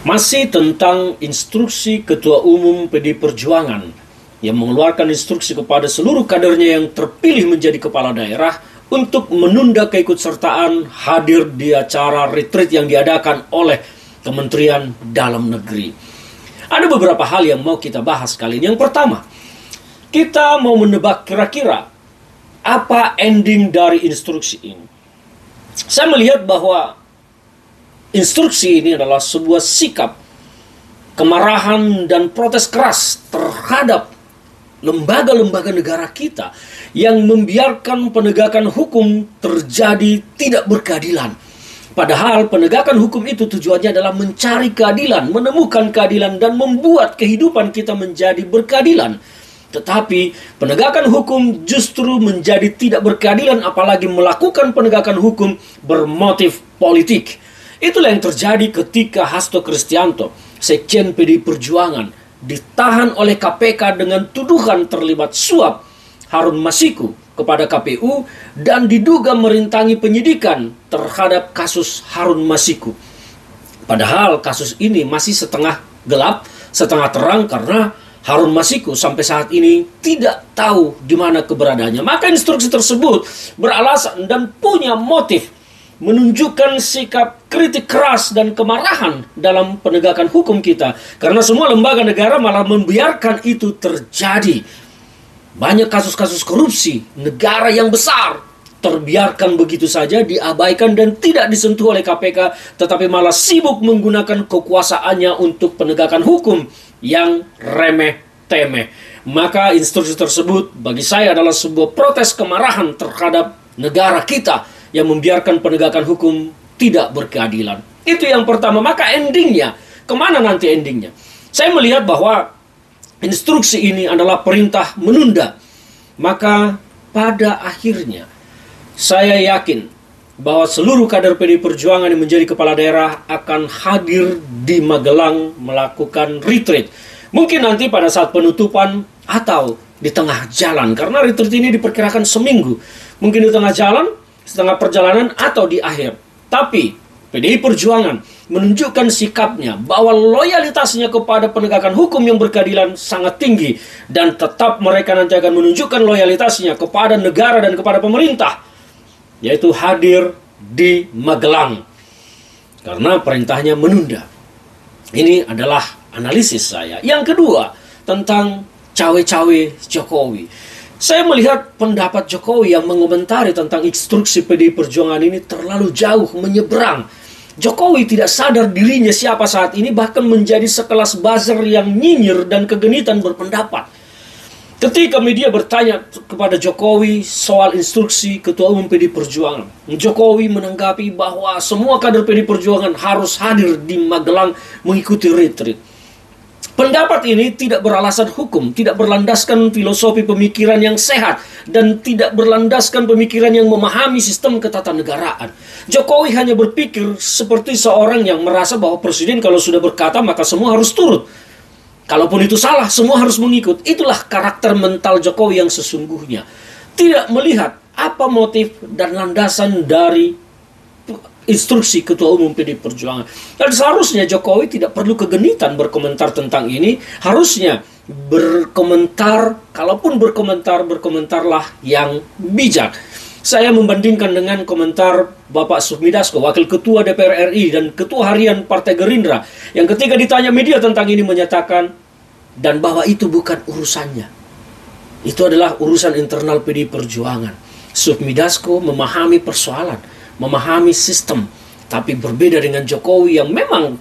Masih tentang instruksi Ketua Umum PD Perjuangan yang mengeluarkan instruksi kepada seluruh kadernya yang terpilih menjadi kepala daerah untuk menunda keikutsertaan hadir di acara retreat yang diadakan oleh Kementerian Dalam Negeri. Ada beberapa hal yang mau kita bahas kali ini. Yang pertama, kita mau menebak kira-kira apa ending dari instruksi ini. Saya melihat bahwa instruksi ini adalah sebuah sikap kemarahan dan protes keras terhadap lembaga-lembaga negara kita yang membiarkan penegakan hukum terjadi tidak berkeadilan. Padahal penegakan hukum itu tujuannya adalah mencari keadilan, menemukan keadilan, dan membuat kehidupan kita menjadi berkeadilan. Tetapi penegakan hukum justru menjadi tidak berkeadilan, apalagi melakukan penegakan hukum bermotif politik. Itulah yang terjadi ketika Hasto Kristianto, Sekjen PD Perjuangan, ditahan oleh KPK dengan tuduhan terlibat suap Harun Masiku kepada KPU dan diduga merintangi penyidikan terhadap kasus Harun Masiku. Padahal kasus ini masih setengah gelap, setengah terang karena Harun Masiku sampai saat ini tidak tahu di mana keberadaannya. Maka instruksi tersebut beralasan dan punya motif menunjukkan sikap kritik keras dan kemarahan dalam penegakan hukum kita. Karena semua lembaga negara malah membiarkan itu terjadi. Banyak kasus-kasus korupsi negara yang besar terbiarkan begitu saja, diabaikan dan tidak disentuh oleh KPK, tetapi malah sibuk menggunakan kekuasaannya untuk penegakan hukum yang remeh-temeh. Maka instruksi tersebut bagi saya adalah sebuah protes kemarahan terhadap negara kita yang membiarkan penegakan hukum tidak berkeadilan. Itu yang pertama. Maka endingnya, kemana nanti endingnya? Saya melihat bahwa instruksi ini adalah perintah menunda. Maka pada akhirnya, saya yakin bahwa seluruh kader PD Perjuangan yang menjadi kepala daerah akan hadir di Magelang melakukan retreat. Mungkin nanti pada saat penutupan atau di tengah jalan. Karena retreat ini diperkirakan seminggu. Mungkin di tengah jalan, setengah perjalanan, atau di akhir. Tapi PDI Perjuangan menunjukkan sikapnya bahwa loyalitasnya kepada penegakan hukum yang berkeadilan sangat tinggi. Dan tetap mereka nanti akan menunjukkan loyalitasnya kepada negara dan kepada pemerintah, yaitu hadir di Magelang. Karena perintahnya menunda. Ini adalah analisis saya. Yang kedua, tentang cawe-cawe Jokowi. Saya melihat pendapat Jokowi yang mengomentari tentang instruksi PDI Perjuangan ini terlalu jauh menyeberang. Jokowi tidak sadar dirinya siapa saat ini, bahkan menjadi sekelas buzzer yang nyinyir dan kegenitan berpendapat. Ketika media bertanya kepada Jokowi soal instruksi Ketua Umum PDI Perjuangan, Jokowi menanggapi bahwa semua kader PDI Perjuangan harus hadir di Magelang mengikuti retreat. Pendapat ini tidak beralasan hukum, tidak berlandaskan filosofi pemikiran yang sehat, dan tidak berlandaskan pemikiran yang memahami sistem ketatanegaraan. Jokowi hanya berpikir seperti seorang yang merasa bahwa presiden kalau sudah berkata maka semua harus turut. Kalaupun itu salah, semua harus mengikut. Itulah karakter mental Jokowi yang sesungguhnya. Tidak melihat apa motif dan landasan dari instruksi Ketua Umum PD Perjuangan. Dan seharusnya Jokowi tidak perlu kegenitan berkomentar tentang ini. Harusnya berkomentar, kalaupun berkomentar, berkomentarlah yang bijak. Saya membandingkan dengan komentar Bapak Sufmi Dasko, Wakil Ketua DPR RI dan Ketua Harian Partai Gerindra, yang ketika ditanya media tentang ini menyatakan, dan bahwa itu bukan urusannya. Itu adalah urusan internal PD Perjuangan. Sufmi Dasko memahami persoalan, memahami sistem, tapi berbeda dengan Jokowi yang memang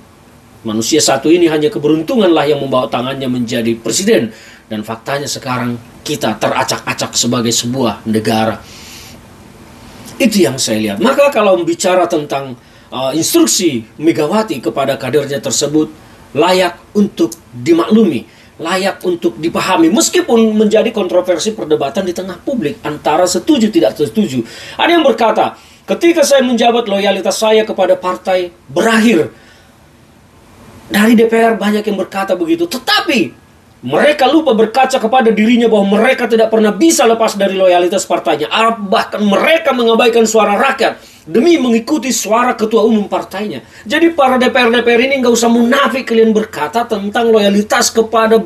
manusia satu ini hanya keberuntunganlah yang membawa tangannya menjadi presiden. Dan faktanya sekarang kita teracak-acak sebagai sebuah negara. Itu yang saya lihat. Maka kalau bicara tentang instruksi Megawati kepada kadernya tersebut, layak untuk dimaklumi, layak untuk dipahami, meskipun menjadi kontroversi perdebatan di tengah publik antara setuju tidak setuju. Ada yang berkata, ketika saya menjabat, loyalitas saya kepada partai berakhir. Dari DPR banyak yang berkata begitu. Tetapi Mereka lupa berkaca kepada dirinya bahwa mereka tidak pernah bisa lepas dari loyalitas partainya. Bahkan mereka mengabaikan suara rakyat demi mengikuti suara ketua umum partainya. Jadi para DPR-DPR ini nggak usah munafik kalian berkata tentang loyalitas kepada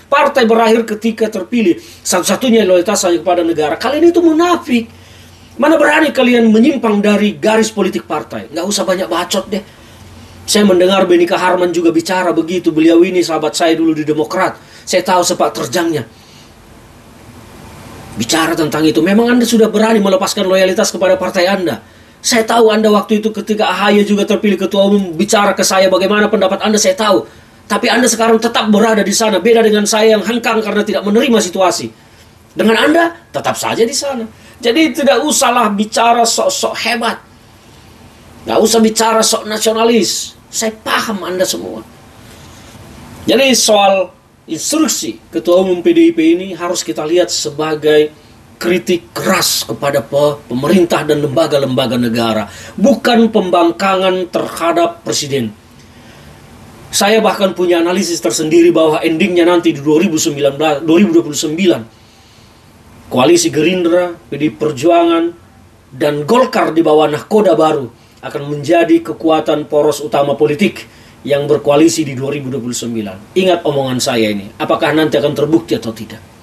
partai berakhir ketika terpilih. Satu-satunya loyalitas hanya kepada negara. Kalian itu munafik. Mana berani kalian menyimpang dari garis politik partai. Nggak usah banyak bacot deh. Saya mendengar Benika Harman juga bicara begitu. Beliau ini sahabat saya dulu di Demokrat. Saya tahu sepak terjangnya. Bicara tentang itu. Memang Anda sudah berani melepaskan loyalitas kepada partai Anda. Saya tahu Anda waktu itu ketika AHY juga terpilih ketua umum bicara ke saya bagaimana pendapat Anda, saya tahu. Tapi Anda sekarang tetap berada di sana. Beda dengan saya yang hengkang karena tidak menerima situasi. Dengan Anda tetap saja di sana. Jadi tidak usahlah bicara sok-sok hebat. Nggak usah bicara sok nasionalis. Saya paham Anda semua. Jadi soal instruksi Ketua Umum PDIP ini harus kita lihat sebagai kritik keras kepada pemerintah dan lembaga-lembaga negara. Bukan pembangkangan terhadap presiden. Saya bahkan punya analisis tersendiri bahwa endingnya nanti di 2029, koalisi Gerindra, PD Perjuangan, dan Golkar di bawah nahkoda baru akan menjadi kekuatan poros utama politik yang berkoalisi di 2029. Ingat omongan saya ini, apakah nanti akan terbukti atau tidak?